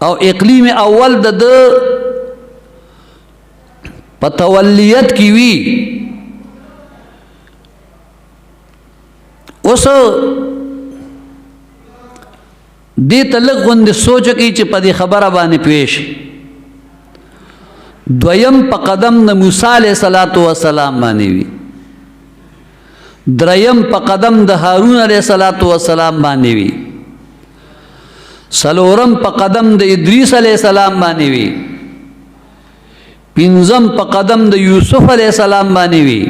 او اقلیم اول د پتولیت کی وی اوس دې تلق غوند سوچ کی چې په دې خبره باندې پیش دویم په قدم د موسی علیه السلام باندې وی دریم په قدم د هارون علیه السلام باندې وی سلورم په قدم د ادریس علیه السلام باندې وی پنځم په قدم د یوسف علیه السلام باندې وی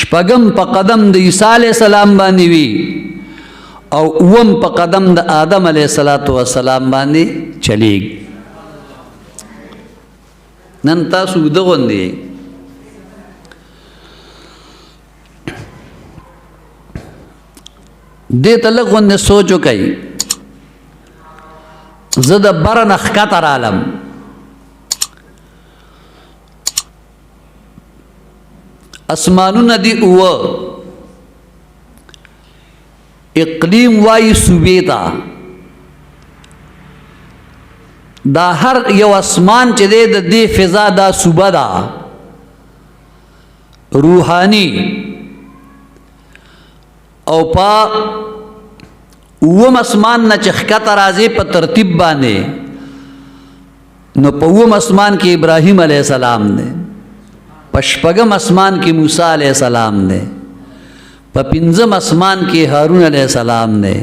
شپږم په قدم د عیسی علیه السلام باندې وی او اوم په قدم د آدم علیه السلام باندې چلیږي نن تاسو دغوندې دې ته لږ غوندې سوچ وکئ زه د بره نه ښکته رالم اسمانونه دي اوه اقلیم وای صوبې ته دا هر یو اسمان چې دی د دې فضا دا صوبه ده روحانی او پا اوم اسمان نه چې ښکته راځي په ترتیب باندې نو په اوم اسمان کې ابراهیم علیه السلام دی په شپږم اسمان کې موسی علیه السلام دی په پنځم اسمان کې هارون علیه السلام دی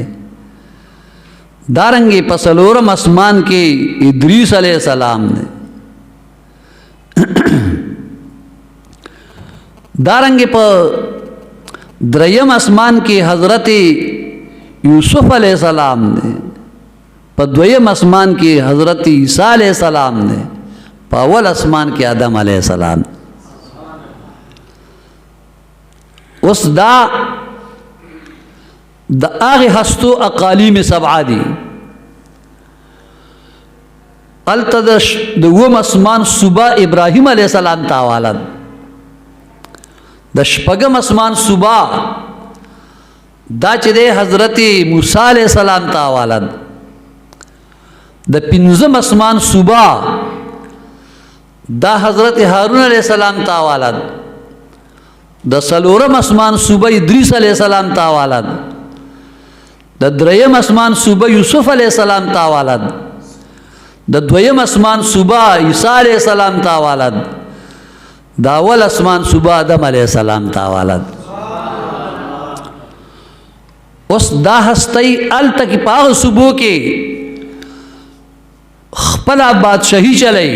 دارنګې په څلورم اسمان کې ادریس علیه السلام دی دارنګې په دریم اسمان کې حضرت یوسف علیہ السلام نے په دویم اسمان کې حضرت عیسی علیہ السلام نے په اول اسمان کې آدم علیہ السلام اوس دا د هغه هستو اقالیم سبعه دي هلته د اووم اسمان صوبه ابراهیم علیہ السلام ته حواله د شپږم اسمان صوبه دا چې دی حضرت موسی علیہ السلام ته حواله د پنځم اسمان صوبه دا حضرت هارون علیہ السلام ته حواله د څلورم اسمان صوبه ادریس علیہ السلام ته حواله د دریم اسمان صوبه یوسف علیہ السلام ته حواله د دویم اسمان صوبه عیسی علیہ السلام ته حواله د اول اسمان صوبه آدم علیہ السلام ته حواله اوس دا هستی الته کې په هغه صوبو کې خپله بادشاهي چلی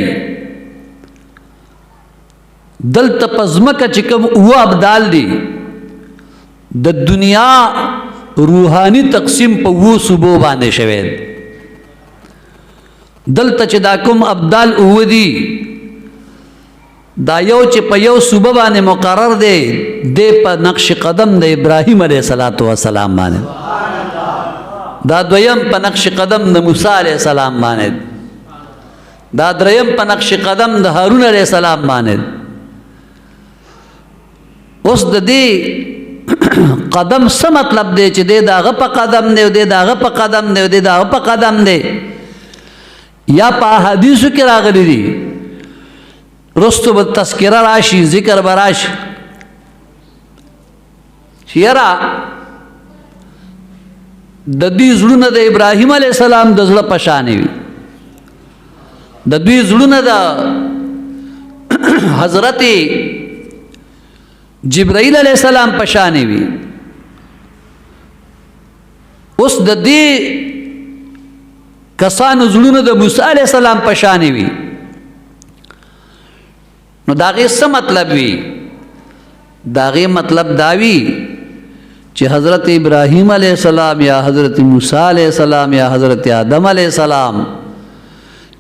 دلته په ځمکه چې کوم اوه ابدال دي د دنیا روحانی تقسیم په اوه صوبو باندې شوی دلته چې دا کوم ابدال اوه دي دا یو چې په یو صوبه باندې مقرر دی دی په نقش قدم د ابراهیم علیه السلام باندې دا دویم په نقش قدم د موسی علیه السلام باندې دا دریم په نقش قدم د هارون علیه السلام باندې اوس د دې قدم څه مطلب دی چې دی د هغه په قدم دی او دی د هغه په قدم دی او دی د هغه په قدم دی یا په احادیثو کې راغلی دي رستو به تذکره راشي ذکر به راشي چې یاره د دوی زړونه د ابراهیم علیه السلام د زړه په شانې وي د دوی زړونه د حضرت جبرائیل علیه السلام په شانې وي اوس د دې کسانو زړونه د موسی علیه السلام په شانې وي نو دا غي څه مطلب وي دا غي مطلب دا وي چې حضرت ابراهیم علیہ السلام یا حضرت موسی علیہ السلام یا حضرت آدم علیہ السلام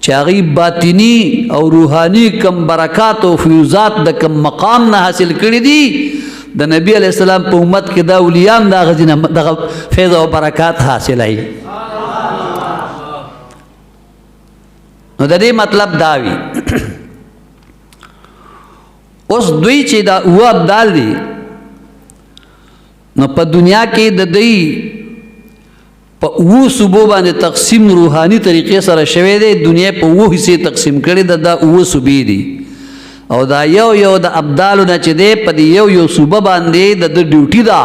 چې هغه باطنی او روحانی کم برکات او فیوزات د کم مقام نه حاصل کړی دي د نبی علیہ السلام په امت کې دا اولیاء دا غزنه د فیض او برکات حاصلای نو د دې مطلب دا وي اوس دوی چې دا او ابدال دي نو په دنیا کې د دوی په اوو صوبو باندې تقسیم روحاني طریقې سره شوی دی دنیا په اوو حصے تقسیم کړي دا اوو صوبې دي او دا یو یو د ابدالو نه چې دی په دې یو یو صوبه باندې د ډیوټي ده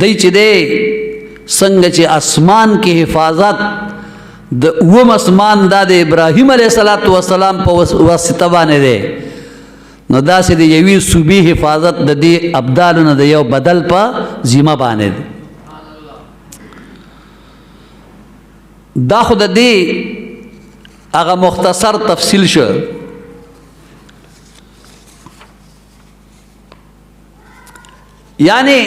دی چې دی څنګه چې اسمان کې حفاظت د اوم اسمان دا د ابراهیم علیه السلام په واسطه باندې دی نو داسې د یوې صوبې حفاظت د دې ابدالو نه د یو بدل په ذمه باندې دی دا خو د دې هغه مختصر تفصیل شو یعنی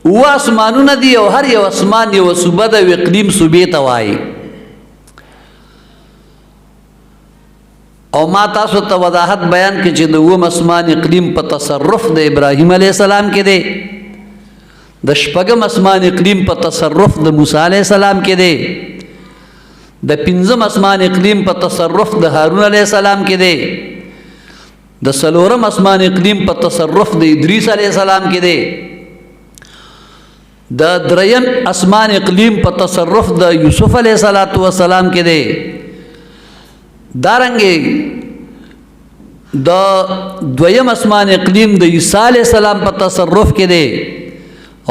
و اسمانونه دي او هر یو اسمان یو صوبه د اقلیم صوبې ته وایي او ما تاسو ته وضاحت بیان کړي چې د اوم اسمان اقلیم په تصرف د ابراهیم علیه السلام کې دی د شپږم اسمان اقلیم په تصرف د موسی علیه السلام کې دی د پنځم اسمان اقلیم په تصرف د هارون علیه السلام کې دی د څلورم اسمان اقلیم په تصرف د ادریس علیه السلام کې دی د دریم اسمان اقلیم په تصرف د یوسف علیه السلام کې دی دارنګه د دویم اسمان اقلیم د عیسی علیه السلام په تصرف کې دی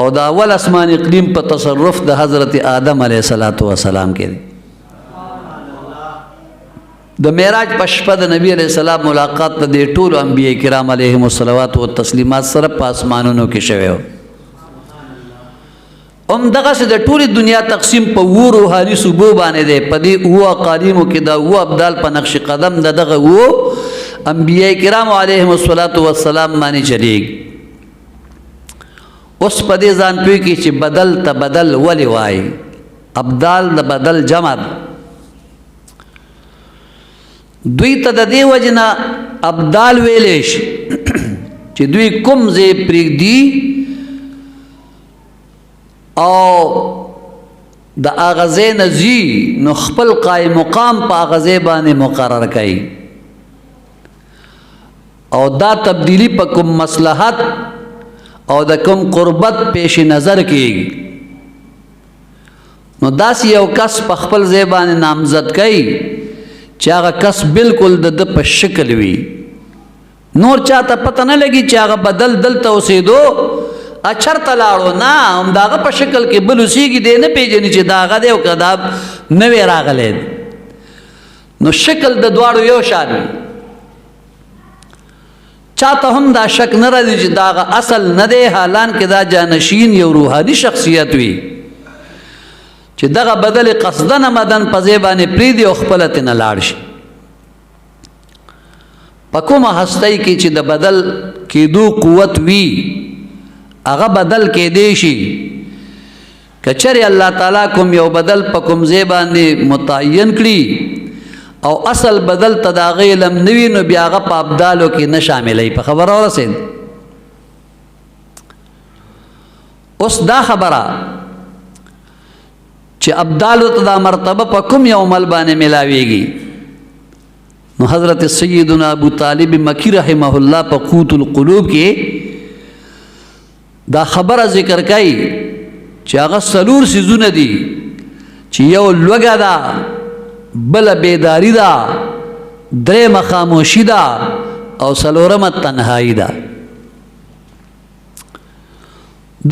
او د اول اسمان اقلیم په تصرف د حضرت آدم علیه السلام کې دی د معراج په شپه د نبی علیه السلام ملاقات د ټولو انبیاء کرام علیهم الصلوات و تسلیمات سره په اسمانونو کې شوی دغه د ټولې دنیا تقسیم په وو روحاني صوبو باندې دی په دې اوو اقالیمو کې دا اوو ابدال په نقش قدم د دغه اوو انبیاء کرام علیهم الصلوات والسلام باندې چلیږي اوس په دې ځان پوه کې چې بدل ته بدل ولې وایي ابدال د بدل جمع دوی ته د دې وجه نه ابدال ویلی شي چې دوی کوم ځای پرېږدي او د هغه ځای نه ځي نو خپل قایم مقام په هغه ځای باندې مقرر کوي او دا تبدیلی په کوم مصلحت او د کوم قربت پیش نظر کېږي نو داسې یو کس په خپل ځای باندې نامزد کوي چې هغه کس بالکل د ده په شکل وي نور چاته پته نه لګي چې هغه بدل دلته اوسېدو اچر تلاړو نه هم داغه په شکل کې بل اوسېږي دی نه پېژني چې داغه دی او که دا نوی راغلی نو شکل د دواړو یو شان وي چاته هم دا شک نه راځي چې داغه اصل نه دی حالان کې دا جانشین یو روحاني شخصیت وي چې دغه بدل قصدن مدن په ځای باندې پرېږدي او خپله ترېنه لاړ شي په کومه هستۍ کې چې د بدل کېدو قوت وي هغه بدل کېدی شي که چېرې الله تعالی کوم یو بدل په کوم ځای باندې متعین کړي او اصل بدل ته د هغه علم نه وي نو بیا هغه په ابدالو کې نه شاملوي په خبره ورسېد اوس دا خبره چې ابدالو ته دا مرتبه په کوم یو عمل باندې ملاویږي نو حضرت سیدنا ابو طالب مکی رحمه الله په قوت القلوب کې دا خبره ذکر کوي چې هغه څلور څیزونه دي چې یو لوږه ده بله بیداري ده درېیمه خاموشي ده او څلورمه تنهایي ده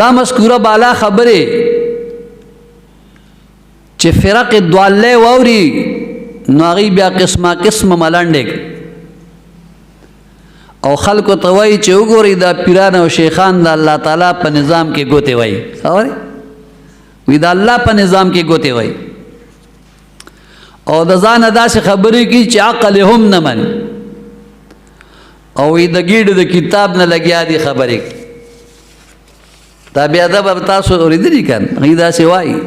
دا مذکوره بالا خبرې چې فرق دوالې واوري نو هغوی بیا قسمه قسمه ملنډې او خلکو ته وایي چې وګورئ دا پیران او شیخان د الله تعالی په نظام کې ګوتې وایي خبرې وی د الله په نظام کې ګوتې وایي او د ځانه داسې خبرې کوي چې عقل هم نه مني او وی د ګیډو د کتاب نه لګیا دي خبرې دا بیا ادب تاسو اورېدلي که نه هغوی داسې وایي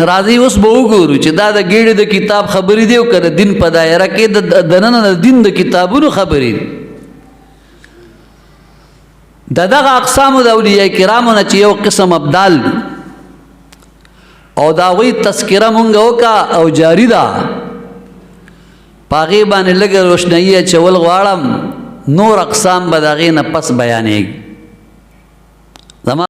راځي اوس به وګورو چې دا د ګیډې د کتاب خبرې دی او که د دین په دایره کې د ننه د دین د کتابونو خبرې دي د دغه اقسامو د اولیاء کرامو نه چې یو قسم ابدال دي او د هغوی تذکره مونږ وکړه او جاري ده پاغي باندې لګ روشنايي چول غواړم نور اقسام به داغې نه پس بیانېږي